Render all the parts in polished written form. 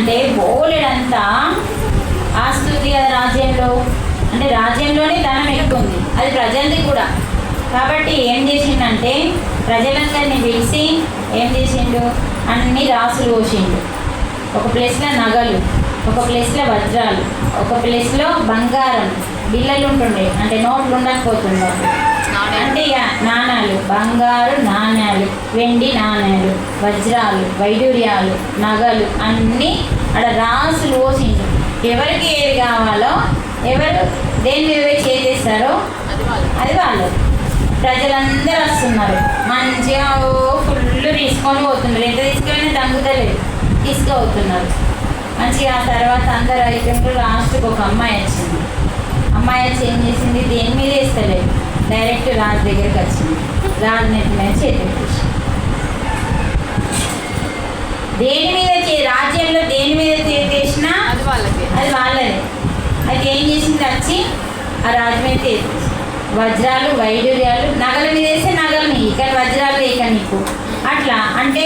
చేసిందంటే బోలెడంతా ఆస్తి ఉంది కదా రాజ్యంలో, అంటే రాజ్యంలోనే ధనం ఎక్కువ ఉంది, అది ప్రజలది కూడా. కాబట్టి ఏం చేసిండంటే ప్రజలందరినీ పిలిచి ఏం చేసిండు, అన్ని రాసులు పోసిండు. ఒక ప్లేస్లో నగలు, ఒక ప్లేస్లో వజ్రాలు, ఒక ప్లేస్లో బంగారం బిళ్ళలు ఉంటుండే, అంటే నోట్లు ఉండకపోతుండే, అంటే ఇక నాణాలు, బంగారు నాణ్యాలు, వెండి నాణ్యాలు, వజ్రాలు, వైడూర్యాలు, నగలు అన్నీ అక్కడ రాసులు పోసిండు. ఎవరికి ఏది కావాలో, ఎవరు దేని మీద చేసేస్తారో అది వాళ్ళు. ప్రజలందరూ వస్తున్నారు, మంచిగా ఫుల్ తీసుకొని పోతున్నారు, ఎంత తీసుకెళ్ళినా తగ్గుతలేదు, తీసుకుపోతున్నారు మంచిగా. ఆ తర్వాత అందరు అయిపోయినారు. లాస్ట్కి ఒక అమ్మాయి వచ్చింది. అమ్మాయి వచ్చి ఏం చేసింది, దేని మీద వేస్తలేదు, డైరెక్ట్ రాజు దగ్గరికి వచ్చింది. రాజు నెత్తి మీద చేసి దేని మీద రాజ్యంలో దేని మీద చేసినా అది వాళ్ళదే. అయితే ఏం చేసింది, వచ్చి ఆ రాజు మీద చేసి వజ్రాలు, వైడూర్యాలు, నగల మీద వేస్తే నగలు ఇక్కడ వజ్రాలు వేయక నీకు అట్లా. అంటే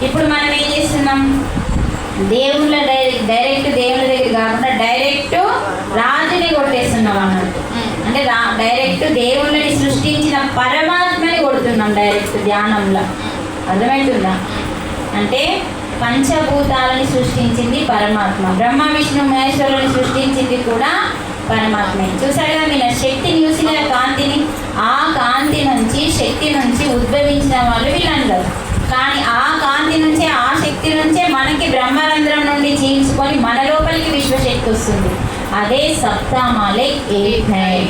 ఇప్పుడు మనం ఏం చేస్తున్నాం, దేవుళ్ళ డైరెక్ట్ దేవుళ్ళ దగ్గర కాకుండా డైరెక్ట్ రాజుని కొట్టేస్తున్నాం అన్నట్టు. అంటే డైరెక్ట్ దేవుళ్ళని సృష్టించిన పరమాత్మని కొడుతున్నాం డైరెక్ట్ ధ్యానంలో. అర్థమవుతుందా? అంటే పంచభూతాలని సృష్టించింది పరమాత్మ, బ్రహ్మ విష్ణు మహేశ్వరుని సృష్టించింది కూడా పరమాత్మే. చూసారు కదా మీరు శక్తిని చూసిన కాంతిని, ఆ కాంతి నుంచి శక్తి నుంచి ఉద్భవించిన వాళ్ళు వీళ్ళందరూ. కానీ ఆ కాంతి నుంచే, ఆ శక్తి నుంచే మనకి బ్రహ్మరంధ్రం నుండి చీల్చుకొని మన లోపలికి విశ్వశక్తి వస్తుంది. అదే సప్తామాలే ఎయిట్ నైన్.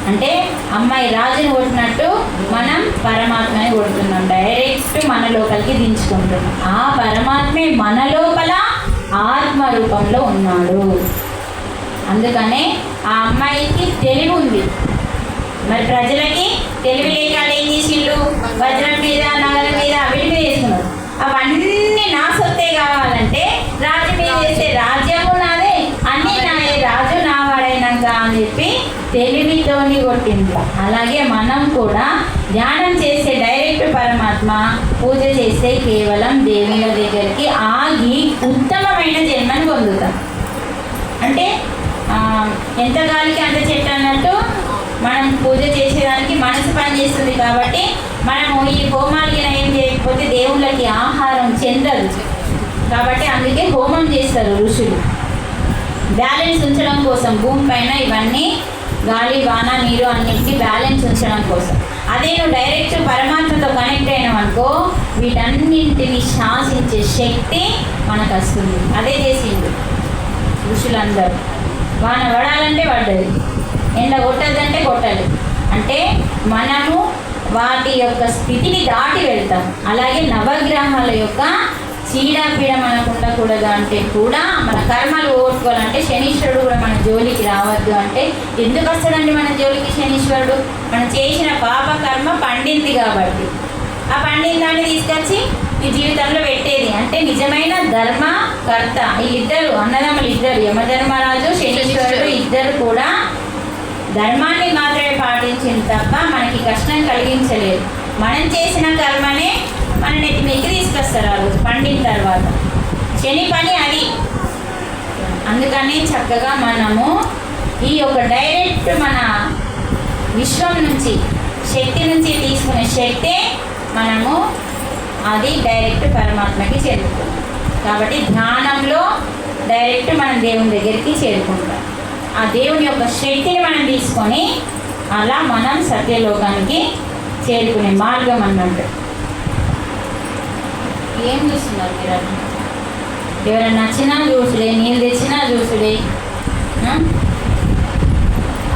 అంటే అమ్మాయి రాజుని కొట్టినట్టు మనం పరమాత్మని కొడుతున్నాం, డైరెక్ట్ మన లోపలికి దించుకుంటున్నాం. ఆ పరమాత్మే మన లోపల ఆత్మ రూపంలో ఉన్నాడు. అందుకనే ఆ అమ్మాయికి తెలివి ఉంది, మరి ప్రజలకి తెలివి లేక ఏం చేసిండు, వజ్రం మీద నగల మీద వీటి మీద వేసుకున్నారు. అవన్నీ నా సొత్తే కావాలంటే రాజ్యం మీద వేస్తే రాజ్యము నాదే, అన్నీ నాదే, రాజు నా వాడైనాక అని చెప్పి తెలివితోని కొట్టింది. అలాగే మనం కూడా ధ్యానం చేస్తే డైరెక్ట్ పరమాత్మ, పూజ చేస్తే కేవలం దేవుళ్ళ దగ్గరికి ఆగి ఉత్తమమైన జన్మను పొందుతాం. అంటే ఎంత గాలికి అంత చెట్టు అన్నట్టు మనం పూజ చేసేదానికి మనసు పనిచేస్తుంది. కాబట్టి మనము ఈ హోమాలు ఏం చేయకపోతే దేవుళ్ళకి ఆహారం చెందదు. కాబట్టి అందుకే హోమం చేస్తారు ఋషులు, బ్యాలెన్స్ ఉంచడం కోసం. భూమి పైన ఇవన్నీ గాలి, వాన, నీరు అన్నింటికి బ్యాలెన్స్ ఉంచడం కోసం. అదే నువ్వు డైరెక్ట్ పరమాత్మతో కనెక్ట్ అయినావు అనుకో, వీటన్నింటిని శాసించే శక్తి మనకు వస్తుంది. అదే చేసిండు ఋషులందరూ. వాన పడాలంటే పడ్డది, ఎండ కొట్టదంటే కొట్టాలి. అంటే మనము వాటి యొక్క స్థితిని దాటి వెళ్తాం. అలాగే నవగ్రహాల యొక్క చీడపీడ మనకు ఉండకూడదు అంటే కూడా, మన కర్మలు ఓర్చుకోవాలంటే శనీశ్వరుడు కూడా మన జోలికి రావద్దు. అంటే ఎందుకు వస్తాడండి మన జోలికి శనీశ్వరుడు? మనం చేసిన పాప కర్మ పండింది కాబట్టి, ఆ పండిన దాన్ని తీసుకొచ్చి ఈ జీవితంలో పెట్టేది. అంటే నిజమైన ధర్మకర్త వీళ్ళిద్దరు అన్నదమ్ములు, ఇద్దరు యమధర్మరాజు, శనీశ్వరుడు, ఇద్దరు కూడా ధర్మాన్ని మాత్రమే పాటించింది తప్ప మనకి కష్టం కలిగించలేదు. మనం చేసిన కర్మనే మన నెత్తి మీదకి తీసుకొస్తారు ఆ రోజు పండిన తర్వాత. శని పని అది. అందుకని చక్కగా మనము ఈ యొక్క డైరెక్ట్ మన విశ్వం నుంచి, శక్తి నుంచి తీసుకునే శక్తే మనము అది డైరెక్ట్ పరమాత్మకి చేరుకుంటాం. కాబట్టి ధ్యానంలో డైరెక్ట్ మనం దేవుని దగ్గరికి చేరుకుంటాం. ఆ దేవుని యొక్క శక్తిని మనం తీసుకొని అలా మనం సత్యలోకానికి చేరుకునే మార్గం అన్నట్టు. ఏం చూస్తున్నారు మీరు? ఎవరైనా నచ్చినా చూసుడే, నీళ్ళు తెచ్చినా చూసుడే,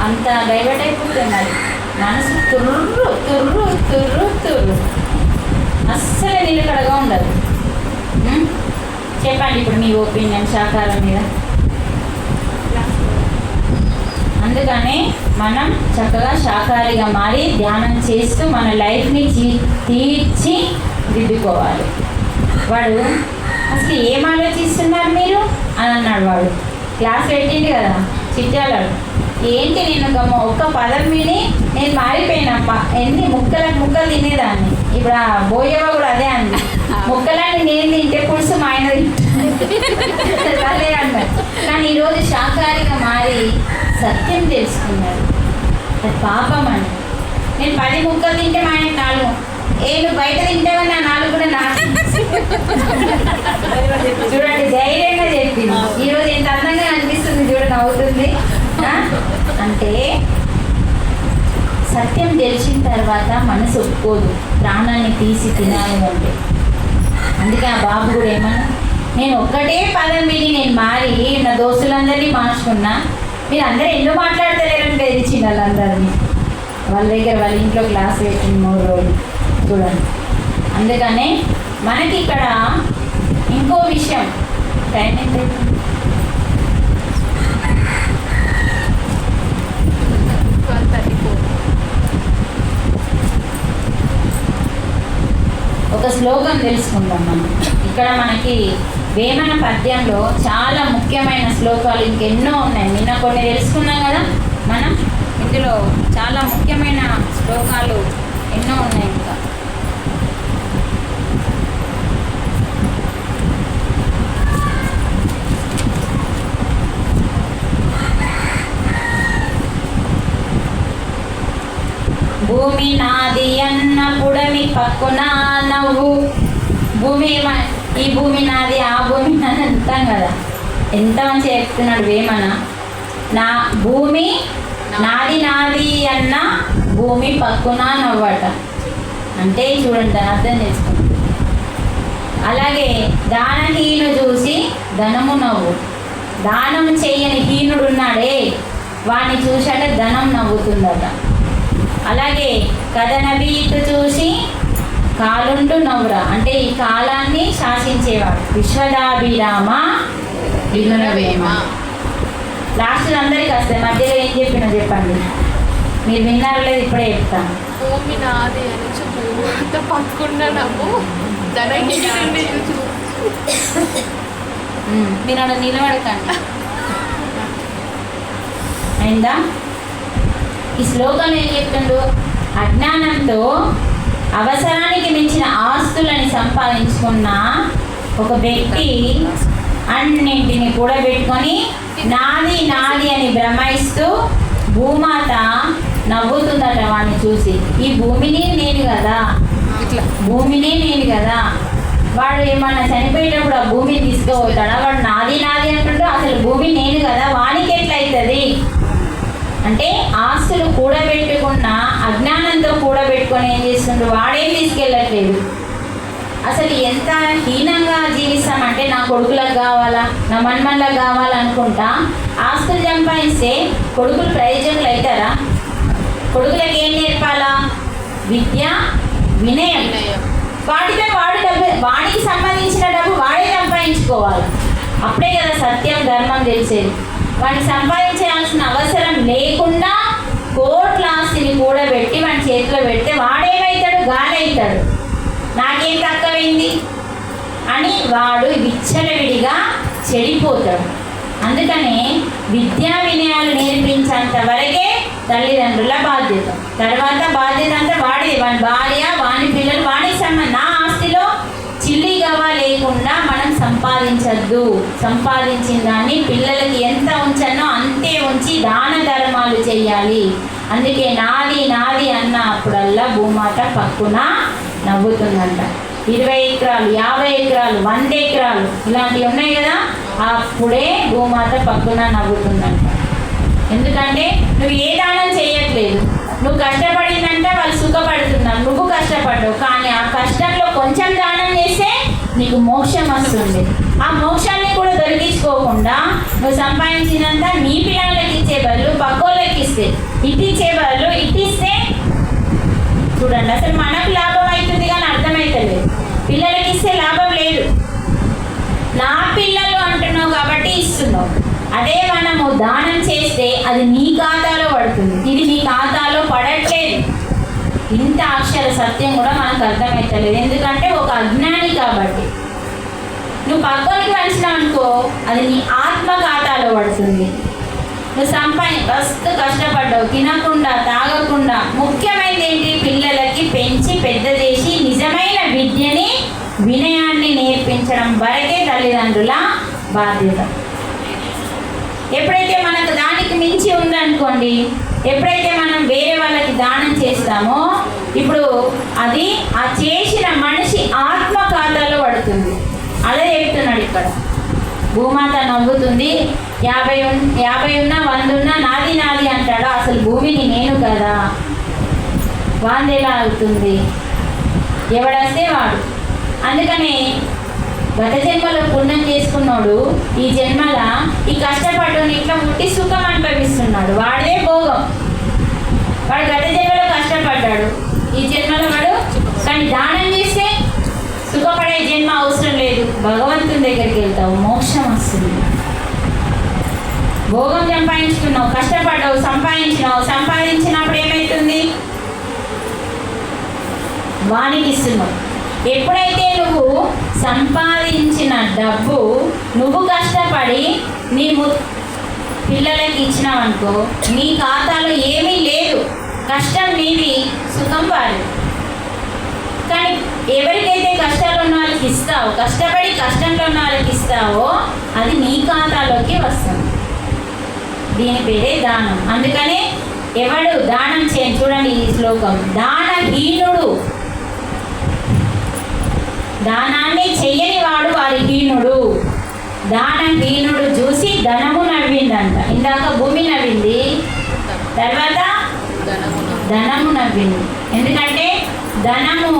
అంత డైవర్ట్ అయిపోతున్నారు. మనసు తుర్రు తుర్రు తుర్రు తుర్రు, అస్సలు నిలకడగా ఉండదు. చెప్పండి ఇప్పుడు మీ ఒపీనియన్ శాకాహారం మీద. అందుకనే మనం చక్కగా శాకాహారిగా మారి ధ్యానం చేస్తూ మన లైఫ్ని తీర్చి దిద్దుకోవాలి. వాడు అసలు ఏం ఆలోచిస్తున్నారు మీరు అని అన్నాడు. వాడు క్లాస్ పెట్టింది కదా చిట్టాలాడు, ఏంటి నేను ఒక్క పదం విని నేను మారిపోయినమ్మా, ఎన్ని ముక్కలు తినేదాన్ని. ఇప్పుడు ఆ బోయవ కూడా అదే అంది, ముక్కలని నేను తింటే పులుసు మా ఆయన తింటాను. భలే అన్నారు. కానీ ఈరోజు శాకాహారిగా మారి సత్యం తెలుసుకున్నారు. అది పాపం అండి. నేను 10 ముక్కలు తింటే మా ఆయన 4, నువ్వు బయట తింటావని నా 4 కూడా నాకు చూడండి ధైర్యంగా చెప్పింది. ఈరోజు ఎంత అందంగా అనిపిస్తుంది చూడండి, అవుతుంది. అంటే సత్యం తెలిసిన తర్వాత మనసు ఒప్పుకోదు ప్రాణాన్ని తీసి తినాలి అంటే. అందుకే ఆ బాబు కూడా ఏమన్నా, నేను ఒక్కటే పదం విని నేను మారి నా దోస్తులందరినీ మార్చుకున్నా, మీరు అందరూ ఎన్నో మాట్లాడతలేరని బెదిరించింది వాళ్ళందరినీ. వాళ్ళ దగ్గర వాళ్ళ ఇంట్లో క్లాస్ పెట్టింది 3 రోజులు చూడండి. అందుకనే మనకి ఇక్కడ ఇంకో విషయం, టైం ఎంత ఒక శ్లోకం తెలుసుకుందాం మనం. ఇక్కడ మనకి వేమన పద్యంలో చాలా ముఖ్యమైన శ్లోకాలు ఇంకెన్నో ఉన్నాయి. నిన్న కొన్ని తెలుసుకున్నాం కదా మనం. ఇందులో చాలా ముఖ్యమైన శ్లోకాలు ఎన్నో ఉన్నాయి ఇంకా. భూమి నాది అన్న పుడమి పక్కున నవ్వు. భూమి ఈ భూమి నాది, ఆ భూమి నాది అంటాం కదా. ఎంత మంచిగా చెప్తున్నాడు వేమన. నా భూమి నాది నాది అన్న భూమి పక్కున నవ్వట. అంటే చూడండి అర్థం చేసుకోండి. అలాగే దానహీను చూసి ధనము నవ్వు. దానం చెయ్యని హీనుడు ఉన్నాడే వాడిని చూసాట ధనం నవ్వుతుందట. అలాగే కథనబీతు చూసి కాలుంటూ నవ్వురా. అంటే ఈ కాలాన్ని శాసించేవాడు. విశ్వదాభిరామ వినురవేమ. లాస్ట్ అందరికి వస్తాయి, మధ్యలో ఏం చెప్పినా చెప్పండి. మీరు విన్నారు లేదు, ఇప్పుడే చెప్తాను. భూమి నాది అని పట్టుకున్నా నవ్వు మీరు అక్కడ నిలబడకండి. అయిందా? ఈ శ్లోకంలో ఏం చెప్తుండు? అజ్ఞానంతో అవసరానికి మించిన ఆస్తులని సంపాదించుకున్న ఒక వ్యక్తి అన్నింటిని కూడబెట్టుకొని నాది నాది అని భ్రమిస్తూ భూమాత నవ్వుతుందట వాడిని చూసి. ఈ భూమిని నేను కదా, భూమిని నేను కదా. వాడు ఏమన్నా చనిపోయేటప్పుడు ఆ భూమిని తీసుకుపోతాడా? వాడు నాది నాది అంటుంటూ అసలు భూమి నేను కదా, వానికి ఎట్లయితుంది? అంటే ఆస్తులు కూడబెట్టుకున్న అజ్ఞానంతో కూడబెట్టుకొని ఏం చేస్తుండ్రు? వాడేం తీసుకెళ్ళట్లేదు. అసలు ఎంత హీనంగా జీవిస్తామంటే నా కొడుకులకు కావాలా, నా మన్మన్లకు కావాలనుకుంటా ఆస్తులు సంపాదిస్తే కొడుకులు ప్రయోజకులు అవుతారా? కొడుకులకు ఏం నేర్పాలా? విద్య, వినయం. వాటితో వాడు డబ్బు, వాడికి సంబంధించిన డబ్బు వాడే సంపాదించుకోవాలి. అప్పుడే కదా సత్యం ధర్మం తెలిసేది. వాడిని సంపాదించాల్సిన అవసరం లేకుండా కోట్ల ఆస్తిని కూడబెట్టి వాడి చేతిలో పెడితే వాడేమవుతాడు? గాలి అవుతాడు. నాకేం తక్కువైంది అని వాడు విచ్చలవిడిగా చెడిపోతాడు. అందుకనే విద్యా వినయాలు నేర్పించేంత వరకే తల్లిదండ్రుల బాధ్యత. తర్వాత బాధ్యత అంతా వాడిది. వాడి భార్య, వాని పిల్లలు, వాడికి సంబంధం. నా ఆస్తిలో చిల్లి గవా లేకుండా మనం సంపాదించద్దు. సంపాదించిన దాన్ని పిల్లలకి ఎంత ఉంచానో అంతే ఉంచి దాన ధర్మాలు చేయాలి. అందుకే నాది నాది అన్న అప్పుడల్లా భూమాత పక్కున నవ్వుతుందంట. 20 ఎకరాలు, 50 ఎకరాలు, 100 ఎకరాలు ఇలాంటివి ఉన్నాయి కదా, అప్పుడే భూమాత పక్కున నవ్వుతుందంట. ఎందుకంటే నువ్వు ఏ దానం చేయట్లేదు. నువ్వు కష్టపడిందంటే వాళ్ళు సుఖపడుతున్నారు, నువ్వు కష్టపడ్డావు. కానీ ఆ కష్టంలో కొంచెం దానం చేస్తే నీకు మోక్షం వస్తుంది. ఆ మోక్షాన్ని కూడా దొరికించుకోకుండా నువ్వు సంపాదించినంత నీ పిల్లలకి ఇచ్చే బదులు పక్కోళ్ళకి ఇస్తే, ఇట్టిచ్చే బదులు ఇట్టిస్తే చూడండి అసలు మనకు లాభం అవుతుంది కానీ అర్థమవుతలేదు. పిల్లలకి ఇస్తే లాభం లేదు. నా పిల్లలు అంటున్నావు కాబట్టి ఇస్తున్నావు. అదే మనము దానం చేస్తే అది నీ ఖాతాలో పడుతుంది. ఇది నీ ఖాతాలో పడట్లేదు. ఇంత అక్షర సత్యం కూడా మనకు అర్థమవుతలేదు. ఎందుకంటే ఒక అజ్ఞాని కాబట్టి. నువ్వు పక్కనికి పంచినావు అనుకో, అది నీ ఆత్మ ఖాతాలో పడుతుంది. నువ్వు ఫస్ట్ కష్టపడ్డావు, తినకుండా తాగకుండా. ముఖ్యమైనది ఏంటి? పిల్లలకి పెంచి పెద్ద చేసి నిజమైన విద్యని వినయాన్ని నేర్పించడం వరకే తల్లిదండ్రుల బాధ్యత. ఎప్పుడైతే మనకు దానికి మించి ఉందనుకోండి, ఎప్పుడైతే మనం వేరే వాళ్ళకి దానం చేస్తామో ఇప్పుడు అది ఆ చేసిన మనిషి ఆత్మ ఖాతాలో పడుతుంది. అదే చెప్తున్నాడు ఇక్కడ. భూమాత నవ్వుతుంది, 50 ఉన్నా 100 ఉన్నా నాది నాది అంటాడు. అసలు భూమిని నేను కదా, వాందెలా అవుతుంది, ఎవడస్తే వాడు. అందుకని గత జన్మలో పుణ్యం చేసుకున్నాడు ఈ జన్మల ఈ కష్టపడ్డోని ఇట్లా ముట్టి సుఖం అనుభవిస్తున్నాడు. వాడే భోగం. వాడు గత జన్మలో కష్టపడ్డాడు, ఈ జన్మలో వాడు కానీ దానం చేస్తే సుఖపడే జన్మ అవసరం లేదు. భగవంతుని దగ్గరికి వెళ్తావు, మోక్షం వస్తుంది. భోగం సంపాదించుకున్నావు, కష్టపడ్డావు, సంపాదించినప్పుడు ఏమవుతుంది? వానికి ఇస్తున్నావు. ఎప్పుడైతే నువ్వు సంపాదించిన డబ్బు నువ్వు కష్టపడి నీ పిల్లలకి ఇచ్చినావనుకో, నీ ఖాతాలో ఏమీ లేదు, కష్టం నీది, సుఖం వారిది. కానీ ఎవరికైతే కష్టాలు ఉన్న వాళ్ళకి ఇస్తావో, కష్టపడి కష్టంలో ఉన్న వాళ్ళకి ఇస్తావో అది నీ ఖాతాలోకి వస్తుంది. దీని పేరే దానం. అందుకనే ఎవడు దానం చేయని, చూడండి ఈ శ్లోకం, దానహీనుడు, దానాన్ని చెయ్యని వాడు వారి హీనుడు. దానహీనుడు చూసి ధనము నవ్విందంట. ఇందాక భూమి నవ్వింది, తర్వాత ధనము నవ్వింది. ఎందుకంటే ధనము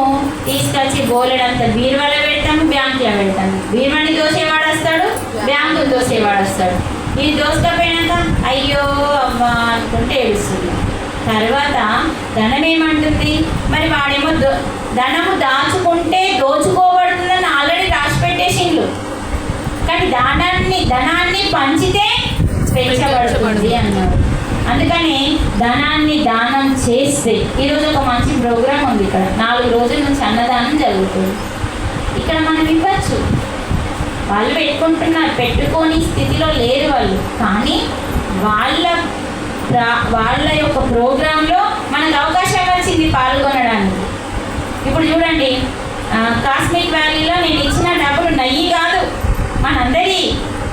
తీసుకొచ్చి బోలెడంత బీరువాలో పెడతాము, బ్యాంకులో పెడతాము. బీరువాని దోసేవాడు వస్తాడు, బ్యాంకు దోసేవాడు వస్తాడు. ఇది దోసుకపోయినాక అయ్యో అవ్వా అనుకుంటే ఏడుస్తుంది. తర్వాత ధనం ఏమంటుంది? మరి వాడేమో ధనము దాచుకుంటే దోచుకోబడుతుందని ఆల్రెడీ రాసి పెట్టేసిండ్రు. కానీ ధనాన్ని పంచితే స్వేచ్ఛపడుతుంది అన్నారు. అందుకని ధనాన్ని దానం చేస్తే, ఈరోజు ఒక మంచి ప్రోగ్రాం ఉంది ఇక్కడ, 4 రోజుల నుంచి అన్నదానం జరుగుతుంది. ఇక్కడ మనం ఇవ్వచ్చు. వాళ్ళు పెట్టుకుంటున్నారు, పెట్టుకోని స్థితిలో లేరు వాళ్ళు. కానీ వాళ్ళ యొక్క ప్రోగ్రాంలో మనకు అవకాశం వచ్చింది పాల్గొనడానికి. ఇప్పుడు చూడండి, కాస్మిక్ వ్యాలీలో నేను ఇచ్చిన డబ్బులు నయ్యి కాదు, మనందరి.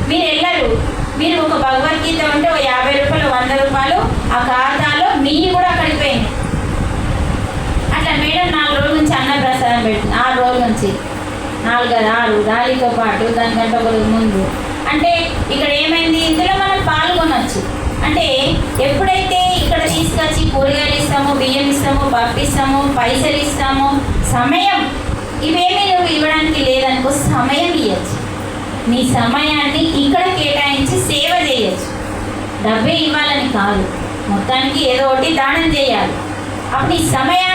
మీరు వెళ్ళరు, మీరు ఒక భగవద్గీత ఉంటే ఒక 50 రూపాయలు 100 రూపాయలు ఆ ఖాతాలో మీవి కూడా అక్కడికి పోయింది. అట్లా మేడం 4 రోజుల నుంచి అన్నప్రసాదం పెట్టింది, 6 రోజుల నుంచి 4 దానితో పాటు దానికంటే ఒక రోజు ముందు. అంటే ఇక్కడ ఏమైంది? ఇందులో మనం పాల్గొనవచ్చు. అంటే ఎప్పుడైతే ఇక్కడ తీసుకొచ్చి కూరగాయలు ఇస్తామో, బియ్యం ఇస్తామో, పప్పు ఇస్తామో, పైసలు ఇస్తామో, సమయం ఇవేమీ నువ్వు ఇవ్వడానికి లేదనుకో, సమయం ఇవ్వచ్చు. నీ సమయాన్ని ఇక్కడ కేటాయించి సేవ చేయొచ్చు. డబ్బే ఇవ్వాలని కాదు, మొత్తానికి ఏదో ఒకటి దానం చేయాలి. అప్పుడు ఈ సమయం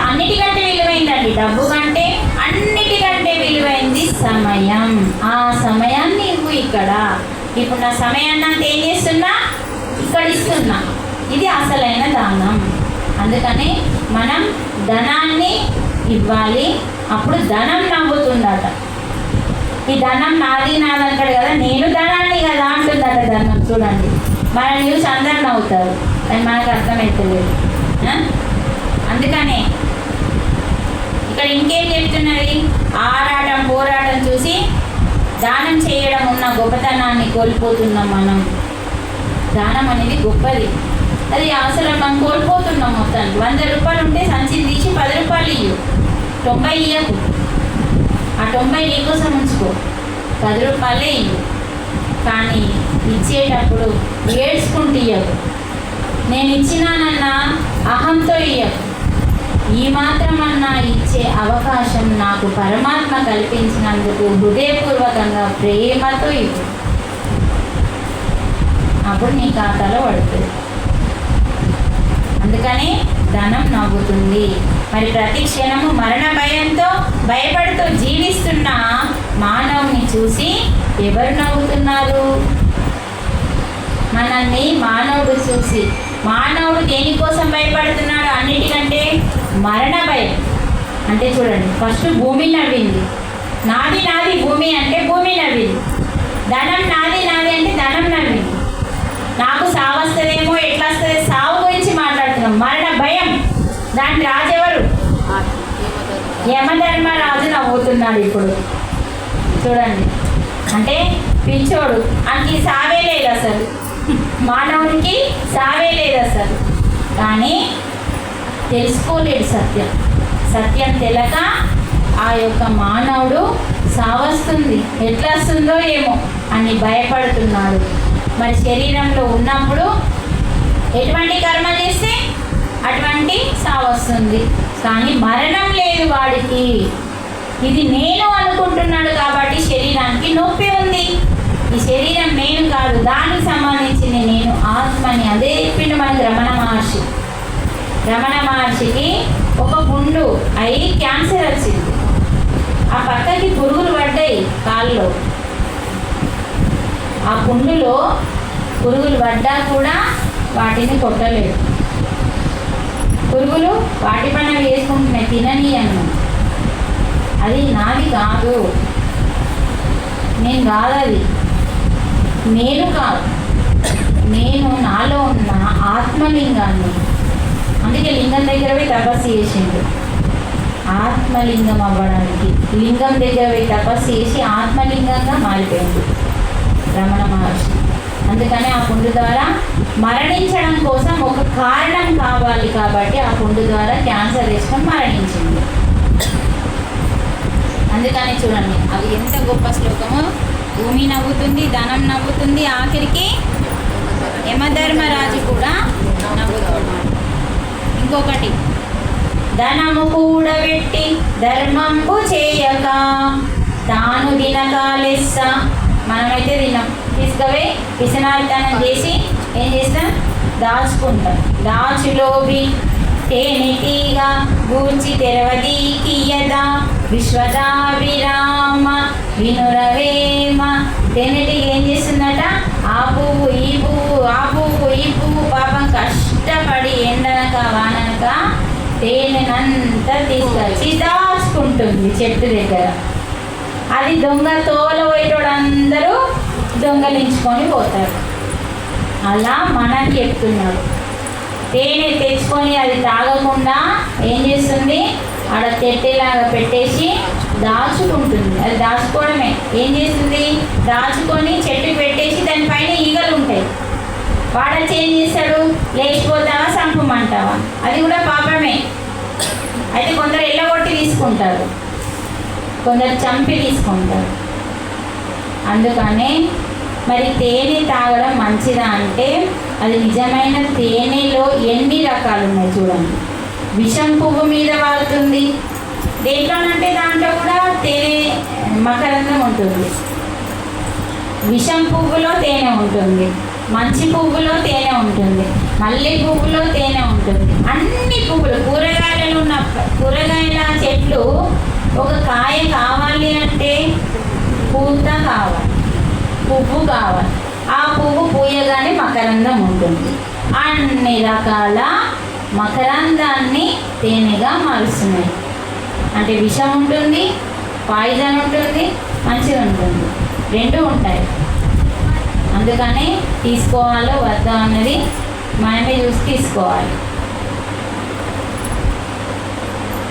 అన్నిటికంటే విలువైందండి. డబ్బు కంటే అన్నిటికంటే విలువైంది సమయం. ఆ సమయాన్ని ఇవ్వు ఇక్కడ. ఇప్పుడు నా సమయాన్ని అంతా ఏం చేస్తున్నా? ఇక్కడ ఇస్తున్నా. ఇది అసలైన దానం. అందుకని మనం ధనాన్ని ఇవ్వాలి. అప్పుడు ధనం నవ్వుతుందట. ఈ ధనం నాది అంటాడు కదా, నేను ధనాన్ని కదా అంటుందట ధనం. చూడండి, మన న్యూస్ అందరు నవ్వుతారు, కానీ మనకు అర్థమవుతలేదు. అందుకనే ఇక్కడ ఇంకేం చెప్తున్నది? ఆరాటం పోరాటం చూసి దానం చేయడం ఉన్న గొప్పతనాన్ని కోల్పోతున్నాం మనం. దానం అనేది గొప్పది, అది అవసరం. మనం కోల్పోతున్నాం మొత్తానికి. 100 రూపాయలు ఉంటే సంచిని తీసి 10 రూపాయలు ఇవ్వు, 90 ఇవ్వకు. ఆ 90 నీకోసం ఉంచుకో, 10 రూపాయలే ఇవ్వు. కానీ ఇచ్చేటప్పుడు ఏడ్చుకుంటూ ఇవ్వకు. నేను ఇచ్చినానన్న అహంతో ఇవ్వకు. ఈ మాత్రమన్నా ఇచ్చే అవకాశం నాకు పరమాత్మ కల్పించినందుకు హృదయపూర్వకంగా ప్రేమతో ఇవ్వు. అప్పుడు నీ ఖాతాలో పడుతుంది. అందుకని ధనం నవ్వుతుంది. మరి ప్రతి క్షణము మరణ భయంతో భయపడుతూ జీవిస్తున్న మానవుని చూసి ఎవరు నవ్వుతున్నారు? మనల్ని మానవుడు చూసి. మానవుడు దేనికోసం భయపడుతున్నాడు? అన్నిటికంటే మరణ భయం. అంటే చూడండి, ఫస్ట్ భూమి నవ్వింది. నాది నాది భూమి అంటే భూమి నవ్వింది. ధనం నాది నాది అంటే ధనం నవ్వింది. నాకు సావు వస్తుందేమో, ఎట్లా వస్తుంది, సావు గురించి మాట్లాడుతున్నాం. మరణ భయం, దాని రాజెవరు? యమధర్మరాజు నవ్వుతున్నాడు ఇప్పుడు చూడండి. అంటే పిచ్చోడు ఆయనకి సావే లేదు అసలు, మానవునికి సావే లేదు అసలు. కానీ తెలుసుకోలేడు సత్యం. సత్యం తెలక ఆ యొక్క మానవుడు సావస్తుంది, ఎట్లా వస్తుందో ఏమో అని భయపడుతున్నాడు. మరి శరీరంలో ఉన్నప్పుడు ఎటువంటి కర్మ చేస్తే అటువంటి సావస్తుంది, కానీ మరణం లేదు వాడికి. ఇది నేను అనుకుంటున్నాడు కాబట్టి శరీరానికి నొప్పి ఉంది. ఈ శరీరం నేను కాదు, దానికి సంబంధించింది నేను ఆత్మని. అదే చెప్పిండు మనకు రమణ మహర్షి. రమణ మహర్షికి ఒక గుండు అయి క్యాన్సర్ వచ్చింది. ఆ పక్కకి పురుగులు పడ్డాయి కాళ్ళలో. ఆ పుండులో పురుగులు పడ్డా కూడా వాటిని కొట్టలేదు. పురుగులు వాటి పైన వేసుకుంటున్నాయి, తిననీయను. అది నాది కాదు, నేను కాదు, అది నేను కాదు, నేను నాలో ఉన్న ఆత్మలింగాన్ని. అందుకే లింగం దగ్గర పోయి తపస్సు చేసిండు, ఆత్మలింగం అవ్వడానికి. లింగం దగ్గర పోయి తపస్సు చేసి ఆత్మలింగంగా మారిపోయింది రమణ మహర్షి. అందుకని ఆ పుండు ద్వారా మరణించడం కోసం ఒక కారణం కావాలి కాబట్టి ఆ పుండు ద్వారా క్యాన్సర్ వేసుకొని మరణించింది. అందుకని చూడండి అది ఎంత గొప్ప శ్లోకము. భూమి నవ్వుతుంది, ధనం నవ్వుతుంది, ఆఖరికి యమధర్మరాజు కూడా నవ్వుతున్నాడు. ఇంకొకటి, ధనము కూడబెట్టి ధర్మంపు చేయక తాను తినకాలెస్స. మనమైతే తిన్నాం, తీసుకుపోయి పిసనారితనం చేసి ఏం చేస్తాం, దాచుకుంటాం. దాచులోబి తేనెటీగా గూర్చి తెరవది కియద విశ్వదాభిరామ వినురవేమ. తేనెటీగ ఏం చేస్తుందట, ఆ పువ్వు ఈ పువ్వు, ఆ పువ్వు ఈ పువ్వు, పాపం కష్టపడి ఎండనక వాననక తేనెనంతా తీసుకొచ్చి దాచుకుంటుంది చెట్టు దగ్గర. అది దొంగ తోల పోయేటోడు అందరూ దొంగలించుకొని పోతారు. అలా మనకి చెప్తున్నాడు. తేనె తెచ్చుకొని అది తాగకుండా ఏం చేస్తుంది, ఆడ తెట్టేలాగా పెట్టేసి దాచుకుంటుంది. అది దాచుకోవడమే. ఏం చేస్తుంది, దాచుకొని చెట్టు పెట్టేసి దానిపైన ఈగలు ఉంటాయి. వాడచ్చి ఏం చేస్తాడు, లేచిపోతావా చంపమంటావా, అది కూడా పాపమే. అయితే కొందరు ఎల్లగొట్టి తీసుకుంటారు, కొందరు చంపి తీసుకుంటారు. అందుకనే మరి తేనె తాగడం మంచిదా అంటే, అది నిజమైన తేనెలో ఎన్ని రకాలు ఉన్నాయి చూడండి. విషం పువ్వు మీద వాడుతుంది, దేంట్లోనంటే దాంట్లో కూడా తేనె మకరందం ఉంటుంది. విషం పువ్వులో తేనె ఉంటుంది, మంచి పువ్వులో తేనె ఉంటుంది, మల్లె పువ్వులో తేనె ఉంటుంది. అన్ని పువ్వులు, కూరగాయలు ఉన్న కూరగాయల చెట్లు ఒక కాయ కావాలి అంటే పూత కావాలి, పువ్వు కావాలి. ఆ పువ్వు పూయగానే మకరందం ఉంటుంది. అన్ని రకాల మకరందాన్ని తేనెగా మారుస్తున్నాయి. అంటే విషం ఉంటుంది, పాయిజన్ ఉంటుంది, మంచిగా ఉంటుంది, రెండు ఉంటాయి. అందుకని తీసుకోవాలో వద్దా అన్నది మనమే చూసి తీసుకోవాలి.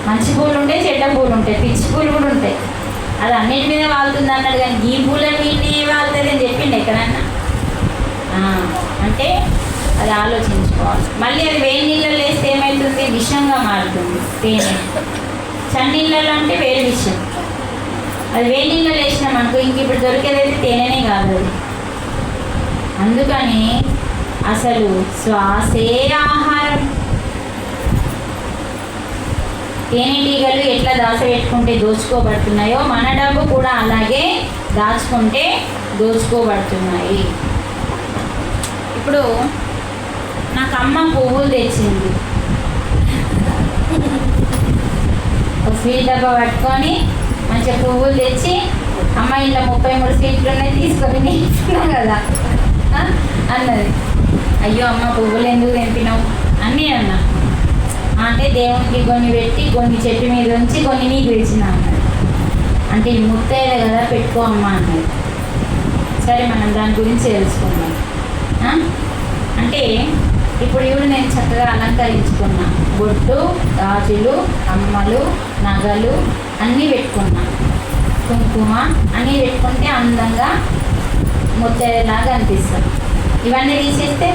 మంచి పూలు ఉంటాయి, చెడ్డ పూలు ఉంటాయి, పిచ్చి పూలు కూడా ఉంటాయి. అది అన్నిటి మీద వాళ్తుంది అన్నాడు, కానీ ఈ పూలని వీటిని వాళ్తుంది అని చెప్పిండి ఎక్కడన్నా. అంటే అది ఆలోచించుకోవాలి. మళ్ళీ అది వేడి నీళ్ళలో వేస్తే ఏమవుతుంది, విషంగా మారుతుంది తేనె. చన్నీళ్ళలో అంటే వేరే విషయం. అది వేడి నీళ్ళలో వేసినాం అనుకో, ఇంక ఇప్పుడు దొరికేదైతే తేనెనే కాదు అది. అందుకని అసలు శ్వాసే ఆహారం. తేనెటీగలు ఎట్లా దాచిపెట్టుకుంటే దోచుకోబడుతున్నాయో మన డబ్బు కూడా అలాగే దాచుకుంటే దోచుకోబడుతున్నాయి. ఇప్పుడు నాకు అమ్మ పువ్వులు తెచ్చింది, ఒక స్వీట్ డబ్బా పట్టుకొని మంచిగా పువ్వులు తెచ్చి, అమ్మ ఇలా 33 స్వీట్లు ఉన్నాయి తీసుకొని నేర్చుకున్నాం కదా అన్నది. అయ్యో అమ్మ పువ్వులు ఎందుకు తెంపినావు అన్నీ అన్నా. అంటే దేవునికి కొన్ని పెట్టి కొన్ని చెట్టు మీద ఉంచి కొన్ని నీకు తెచ్చిన అన్నది. అంటే ఇది ముత్తైదే కదా పెట్టుకో అమ్మ అన్నది. సరే మనం దాని గురించి తెలుసుకుందాం. అంటే ఇప్పుడు ఇవి నేను చక్కగా అలంకరించుకున్నా, బొట్టు, గాజులు, అమ్మలు, నగలు అన్నీ పెట్టుకున్నాం, కుంకుమ అన్నీ పెట్టుకుంటే అందంగా ముత్తైలాగా అనిపిస్తాం. ఇవన్నీ తీసేస్తే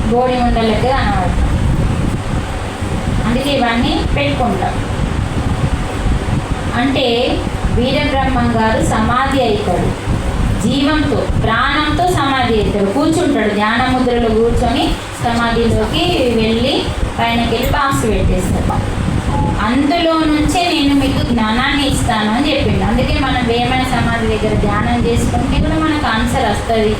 బోడి ఉండలకి కనబడతాం. అందుకే ఇవన్నీ పెట్టుకుంటాం. అంటే వీరబ్రహ్మం గారు సమాధి అవుతాడు, జీవంతో ప్రాణంతో సమాధి అవుతాడు. కూర్చుంటాడు, ధ్యాన ముద్రలో కూర్చొని సమాధిలోకి వెళ్ళి పైనకి వెళ్ళి బాక్స్ పెట్టేస్తాడు. అందులో నుంచే నేను మీకు జ్ఞానాన్ని ఇస్తాను అని చెప్పిండు. అందుకే మనం వేమన సమాధి దగ్గర ధ్యానం చేసుకుంటే కూడా మనకు ఆన్సర్ వస్తుంది.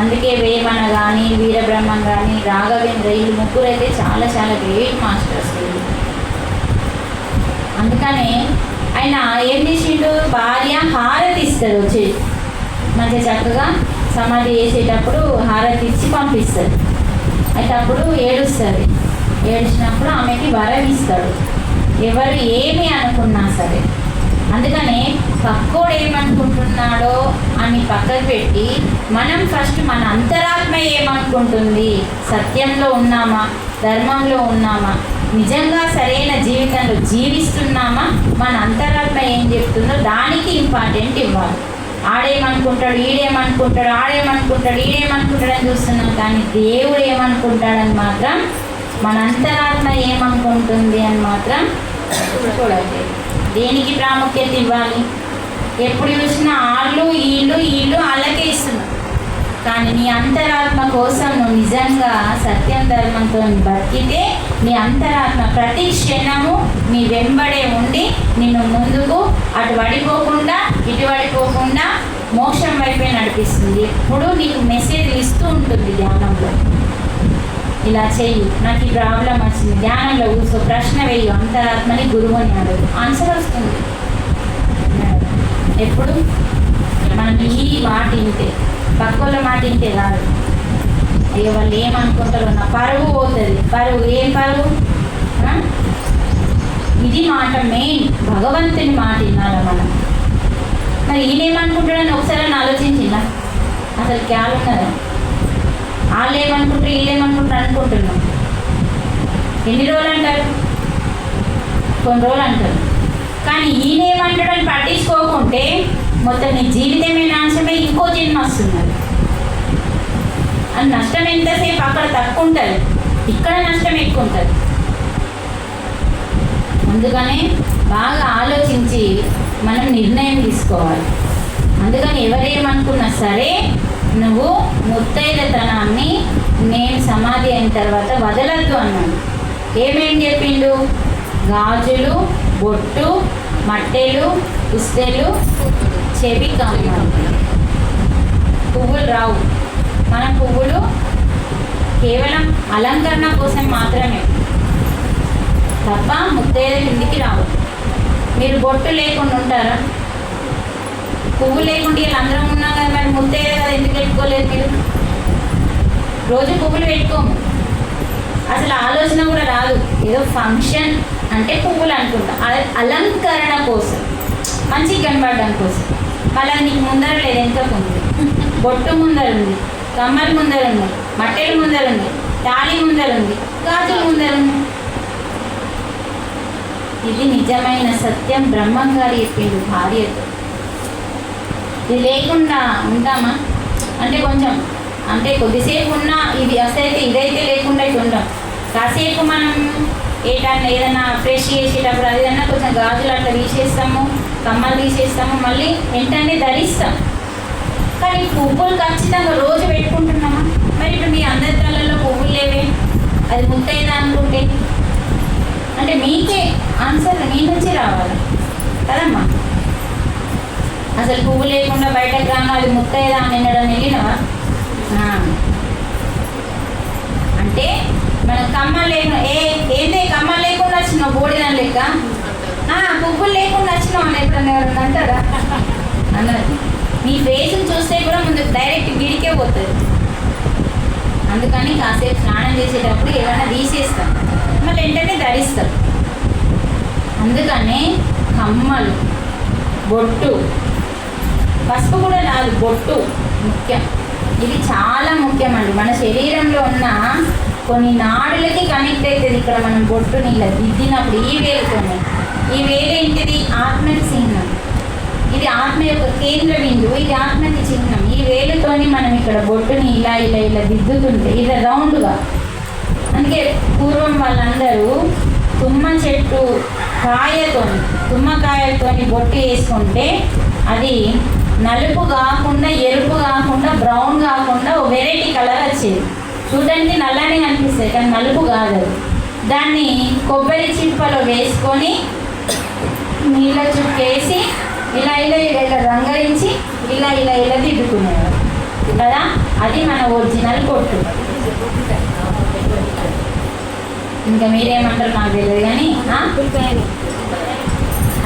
అందుకే వేమన కానీ వీరబ్రహ్మం కానీ రాఘవేంద్ర వీళ్ళు ముగ్గురు అయితే చాలా చాలా గ్రేట్ మాస్టర్స్ వీళ్ళు. అందుకనే ఆయన ఏం చేసిండు, భార్య హారతి ఇస్తుంది, వచ్చి మంచిగా చక్కగా సమాధి చేసేటప్పుడు హారతి ఇచ్చి పంపిస్తుంది. అయితే అప్పుడు ఏడుస్తుంది, ఏడ్చినప్పుడు ఆమెకి వరం ఇస్తాడు, ఎవరు ఏమి అనుకున్నా సరే. అందుకనే పక్కోడు ఏమనుకుంటున్నాడో అని పక్కకు పెట్టి మనం ఫస్ట్ మన అంతరాత్మ ఏమనుకుంటుంది, సత్యంలో ఉన్నామా, ధర్మంలో ఉన్నామా, నిజంగా సరైన జీవితంలో జీవిస్తున్నామా, మన అంతరాత్మ ఏం చెప్తుందో దానికి ఇంపార్టెంట్ ఇవ్వాలి. ఆడేమనుకుంటాడు, ఈడేమనుకుంటాడు, ఆడేమనుకుంటాడు, ఈడేమనుకుంటాడు అని చూస్తున్నాం, కానీ దేవుడు ఏమనుకుంటాడని మాత్రం, మన అంతరాత్మ ఏమనుకుంటుంది అని మాత్రం చూడండి. దేనికి ప్రాముఖ్యత ఇవ్వాలి? ఎప్పుడు చూసినా వాళ్ళు వీళ్ళు వాళ్ళకే ఇస్తున్నాం. కానీ నీ అంతరాత్మ కోసం నువ్వు నిజంగా సత్యం ధర్మంతో బతికితే నీ అంతరాత్మ ప్రతి క్షణము నీ వెంబడే ఉండి నిన్ను ముందుకు అటు పడిపోకుండా ఇటు పడిపోకుండా మోక్షం వైపే నడిపిస్తుంది. ఎప్పుడు నీకు మెసేజ్ ఇస్తూ ఉంటుంది ధ్యానంలో. ఇలా చెయ్యి, నాకు ఈ ప్రాబ్లం వచ్చింది, ధ్యానంలో కూర్చో, ప్రశ్న వేయు, అంతరాత్మని గురువుని అడుగు, ఆన్సర్ వస్తుంది. ఎప్పుడు మనం ఈ మాట వింటే, పక్కల మాట వింటే కాదు. అయ్యో వాళ్ళు ఏమనుకుంటారో, నా పరువు పోతుంది. పరువు ఏం పరువు? ఇది మాట మెయిన్, భగవంతుని మాట వినాలి మనం. మరి ఈయనేమనుకుంటాడని ఒకసారి ఆలోచించిందా? అసలు క్యాల్ ఉన్నదా? వాళ్ళు ఏమనుకుంటారు, వీళ్ళేమనుకుంటారు అనుకుంటున్నాం. ఎన్ని రోజులు అంటారు? కొన్ని రోజులు అంటారు. కానీ ఈయనేమంటాడని పట్టించుకోకుంటే మొత్తం నీ జీవితమే నాశనమై ఇంకో జన్మ వస్తున్నది. అది నష్టం ఎంతసేపు అక్కడ తక్కువ ఉంటుంది, ఇక్కడ నష్టం ఎక్కువ ఉంటుంది. అందుకనే బాగా ఆలోచించి మనం నిర్ణయం తీసుకోవాలి. అందుకని ఎవరేమనుకున్నా సరే నువ్వు ముత్తైదతనాన్ని నేను సమాధి అయిన తర్వాత వదలద్దు అన్నాడు. ఏమేం చెప్పిండు? గాజులు, బొట్టు, మట్టెలు, పుస్తెలు, చెవి కమ్మలు. పువ్వులు రావు. మన పువ్వులు కేవలం అలంకరణ కోసం మాత్రమే తప్ప ముత్తైద కిందికి రావు. మీరు బొట్టు లేకుండా ఉంటారా? పువ్వు లేకుండా వీళ్ళు అందరం ఉన్నాం కదా, మరి ముత్తైద కదా ఎందుకు పెట్టుకోలేదు మీరు? రోజు పువ్వులు పెట్టుకోము, అసలు ఆలోచన కూడా రాదు. ఏదో ఫంక్షన్ అంటే పువ్వులు అనుకుంటాం, అలంకరణ కోసం, మంచిగా కనబడడం కోసం. మళ్ళీ నీకు ముందర లేదు, వెనుకకు ఉంది, బొట్టు ముందర ఉంది, కమ్మలు ముందర ఉంది, మట్టెలు ముందర ఉంది, తాళి ముందర ఉంది, గాజులు ముందర ఉంది. ఇది నిజమైన సత్యం. బ్రహ్మం గారు చెప్పిండు భార్యతో. ఇది లేకుండా ఉంటామా అంటే కొంచెం, అంటే కొద్దిసేపు ఉన్నా ఇది అసలైతే ఇదైతే లేకుండా అయితే ఉంటాం. కాసేపు మనం ఏదైనా ఫ్రెష్ చేసేటప్పుడు అది ఏదన్నా కొంచెం గాజులు అట్లా తీసేస్తాము, కమ్మలు తీసేస్తాము, మళ్ళీ వెంటనే ధరిస్తాం. కానీ పువ్వులు ఖచ్చితంగా రోజు పెట్టుకుంటున్నామా? మరి ఇప్పుడు మీ అందరి తలలో పువ్వులు లేవే, అది ముత్తైదా అనుకుంటే అంటే మీకే ఆన్సర్ మీ నుంచి రావాలి కదమ్మా. అసలు పువ్వు లేకుండా బయటకు రాను అది ముత్తైదా అని వినడం వెళ్ళినవా? అంటే మనం కమ్మలు లేకుండా ఏంటి కమ్మలు లేకుండా వచ్చినావు బోడిదాని లెక్క, పువ్వులు లేకుండా వచ్చినావు అని ఎప్పుడన్నా ఎవరన్నా అంటారా? అన్నారు. నీ ఫేస్ని చూస్తే కూడా ముందు డైరెక్ట్ గిడికే పోతుంది. అందుకని కాసేపు స్నానం చేసేటప్పుడు ఏమైనా తీసేస్తాం, మళ్ళీ వెంటనే ధరిస్తాం. అందుకనే కమ్మలు, బొట్టు, పసుపు కూడా రాదు, బొట్టు ముఖ్యం. ఇది చాలా ముఖ్యమండి. మన శరీరంలో ఉన్న కొన్ని నాడులకి కనెక్ట్ అవుతుంది. ఇక్కడ మనం బొట్టుని ఇలా దిద్దినప్పుడు ఈ వేలుతోనే ఈ వేలు ఏంటిది? ఆత్మకి చిహ్నం. ఇది ఆత్మ యొక్క కేంద్ర బిందువు, ఇది ఆత్మకి చిహ్నం. ఈ వేలుతోని మనం ఇక్కడ బొట్టుని ఇలా ఇలా ఇలా దిద్దుతుంటే ఇలా రౌండ్గా. అందుకే పూర్వం వాళ్ళందరూ తుమ్మ చెట్టు కాయతోని, తుమ్మకాయలతోని బొట్టు వేసుకుంటే అది నలుపు కాకుండా, ఎరుపు కాకుండా, బ్రౌన్ కాకుండా ఓ వెరైటీ కలర్ వచ్చేది. చూడడానికి నల్లనే అనిపిస్తుంది కానీ నలుపు కాదు. దాన్ని కొబ్బరి చిప్పలో వేసుకొని నీళ్ళ చుట్టేసి ఇలా ఇలా ఇలా ఇలా రంగరించి ఇలా ఇలా ఇలా దిద్దుకునేవారు కదా. అది మన ఒరిజినల్ పొట్టు. ఇంకా మీరేమంటారు నాకు తెలియదు కానీ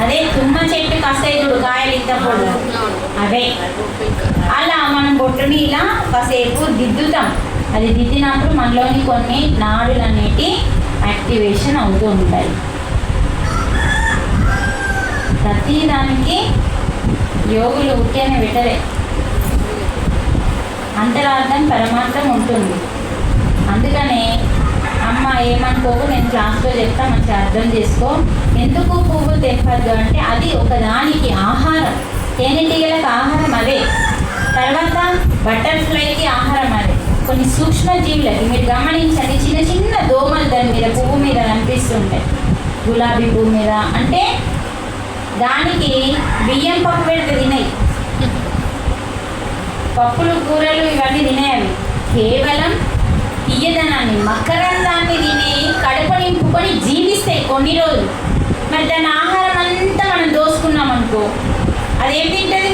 అదే తుమ్మ చెట్టు కాస్తాయి చూడు కాయలు ఇంతప్పుడు, అవే. అలా మనం బొట్టుని ఇలా కాసేపు దిద్దుతాం. అది దిద్దినప్పుడు మనలోని కొన్ని నాడులు అనేటి యాక్టివేషన్ అవుతూ ఉంటాయి. ప్రతి దానికి యోగులు ఉట్టిని పెట్టలే, అంతరార్థం పరమార్థం ఉంటుంది. అందుకనే అమ్మ ఏమనుకోకు, నేను క్లాస్లో చెప్తా, మంచిగా అర్థం చేసుకో. ఎందుకు పువ్వు తెప్పద్దు అంటే అది ఒకదానికి ఆహారం. తేనెటీగలకు ఆహారం అదే, తర్వాత బటర్ఫ్లైకి ఆహారం అదే. కొన్ని సూక్ష్మజీవులకి మీరు గమనించండి, చిన్న చిన్న దోమలు దాని మీద పువ్వు మీద కనిపిస్తుంటాయి, గులాబీ పువ్వు మీద. అంటే దానికి బియ్యం పప్పు పెడితే తినాయి, పప్పులు కూరలు ఇవన్నీ తినేవి. కేవలం తీయదనాన్ని, మకరందాన్ని తిని కడుపు నింపుకొని జీవిస్తాయి కొన్ని రోజులు. మరి దాని ఆహారం అంతా మనం దోసుకున్నాం అనుకో, అదేం తింటుంది?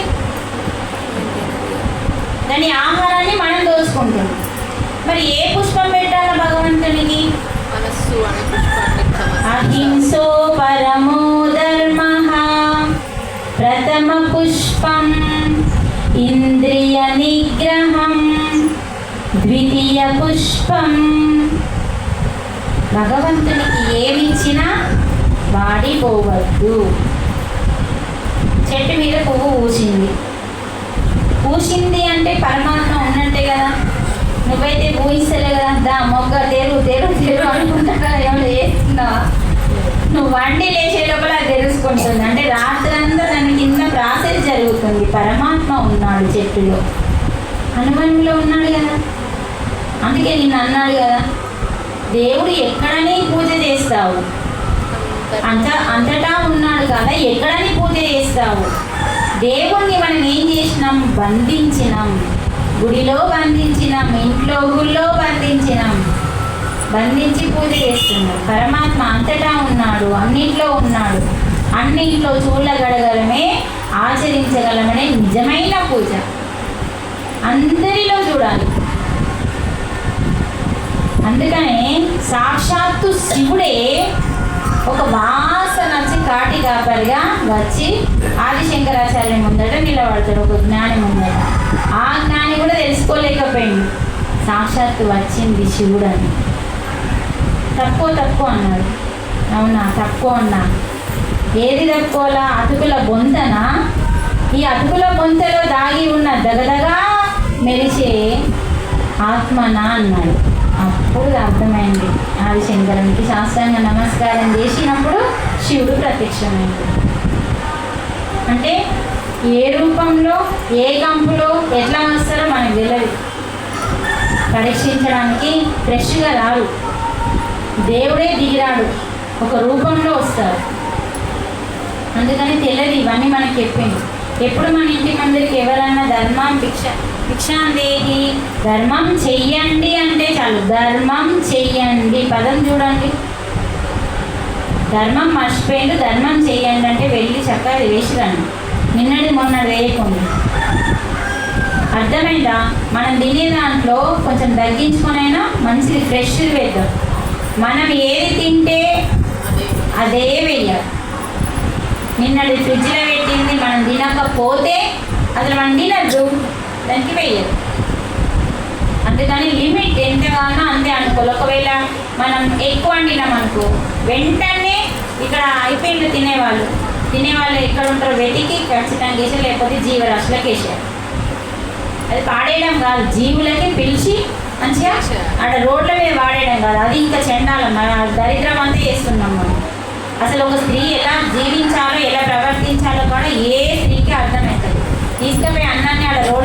దాని ఆహారాన్ని మనం దోసుకుంటున్నాం. మరి ఏ పుష్పం పెట్టాలా భగవంతునికి? మనస్సు అనే పుష్పాన్ని. అహింసో పరమో ధర్మః ప్రథమ పుష్పం ఇంద్రియ నిగ్రహం ద్వితీయ పుష్పం. భగవంతునికి ఏమిచ్చినా వాడిపోవద్దు. చెట్టు మీద పువ్వు పూసింది, పూసింది అంటే పరమాత్మ ఉన్నట్టే కదా. నువ్వైతే పూయిస్తలే కదా, దా మొగ్గ తెరు తెరు తెరు అనుకుంటా ఏమైనా చేస్తున్నావా? నువ్వు వండి లేచే లోపల అది తెలుసుకుంటుంది. అంటే రాత్రంతా దాని కింద ప్రాసెస్ జరుగుతుంది. పరమాత్మ ఉన్నాడు చెట్టులో, హనుమన్లో ఉన్నాడు కదా. అందుకే నిన్ను అన్నాడు కదా, దేవుడు ఎక్కడని పూజ చేస్తావు, అంతటా ఉన్నాడు కదా, ఎక్కడని పూజ చేస్తావు. దేవుణ్ణి మనం ఏం చేసినాం? బంధించినాం. గుడిలో బంధించినాం, ఇంట్లో గుళ్ళో బంధించినాం, బంధించి పూజ చేస్తున్నాం. పరమాత్మ అంతటా ఉన్నాడు, అన్నింట్లో ఉన్నాడు. అన్నింట్లో చూడగలగలమే, ఆచరించగలమనే నిజమైన పూజ. అందరిలో చూడాలి. అందుకనే సాక్షాత్తు శివుడే ఒక వాసన వచ్చి కాటి కాపరిగా వచ్చి ఆదిశంకరాచార్య ముందట నిలబడతాడు, ఒక జ్ఞాని ముందట. ఆ జ్ఞాని కూడా తెలుసుకోలేకపోయింది సాక్షాత్తు వచ్చింది శివుడు అని. తక్కువ అన్నాడు. అవునా, తక్కువ అన్నా. ఏది తక్కువలా? అతుకుల బొంతన. ఈ అతుకుల బొంతలో దాగి ఉన్న దగదగా మెరిసే ఆత్మన అన్నాడు. అప్పుడు అర్థమైంది ఆదిశంకరునికి. శాస్త్రంగా నమస్కారం చేసినప్పుడు శివుడు ప్రత్యక్షమైంది. అంటే ఏ రూపంలో, ఏ కంపులో ఎట్లా వస్తారో మనకు తెలియదు. పరీక్షించడానికి ఫ్రెష్గా రాడు, దేవుడే దిగిరాడు, ఒక రూపంలో వస్తారు. అందుకని తెలియదు. ఇవన్నీ మనకి చెప్పింది. ఎప్పుడు మన ఇంటి మందిరికి ఎవరన్నా ధర్మం భిక్షాందేహి, ధర్మం చెయ్యండి అంటే చాలు. ధర్మం చెయ్యండి పదం చూడండి. ధర్మం మర్చిపోయిండు, ధర్మం చెయ్యండి అంటే వెళ్ళి చక్కగా వేసిరండి. నిన్నటి మొన్నటి వేయకుండా. అర్థమైందా? మనం తినే దాంట్లో కొంచెం తగ్గించుకొనైనా మంచిది ఫ్రెష్ వేద్దాం. మనం ఏది తింటే అదే వేయాలి. నిన్నటి ఫ్రిడ్జ్లో పెట్టింది మనం తినకపోతే అసలు మనం తినద్దు, దానికి వేయదు. అందుకని లిమిట్ ఎంత కావాలో అంతే అనుకోవాలి. ఒకవేళ మనం ఎక్కువ వండినాం అనుకో, వెంటనే ఇక్కడ అయిపోయింది తినేవాళ్ళు ఎక్కడ ఉంటారో వెతికి ఖచ్చితంగా వేసారు, లేకపోతే జీవరాశులకు వేసారు. అది పాడేయడం కాదు, జీవులకి పిలిచి మంచిగా ఆడ రోడ్ల మీద వాడేయడం కాదు. అది ఇంకా చెండాలం, మన దరిద్రం అంతా చేస్తున్నాం మనం. అసలు ఒక స్త్రీ ఎలా జీవించాలో ఎలా ప్రవర్తించాలో కూడా ఏ స్త్రీకి అర్థమవుతుంది. తీసుకుపోయి అన్నాన్ని ఆడ రోడ్డు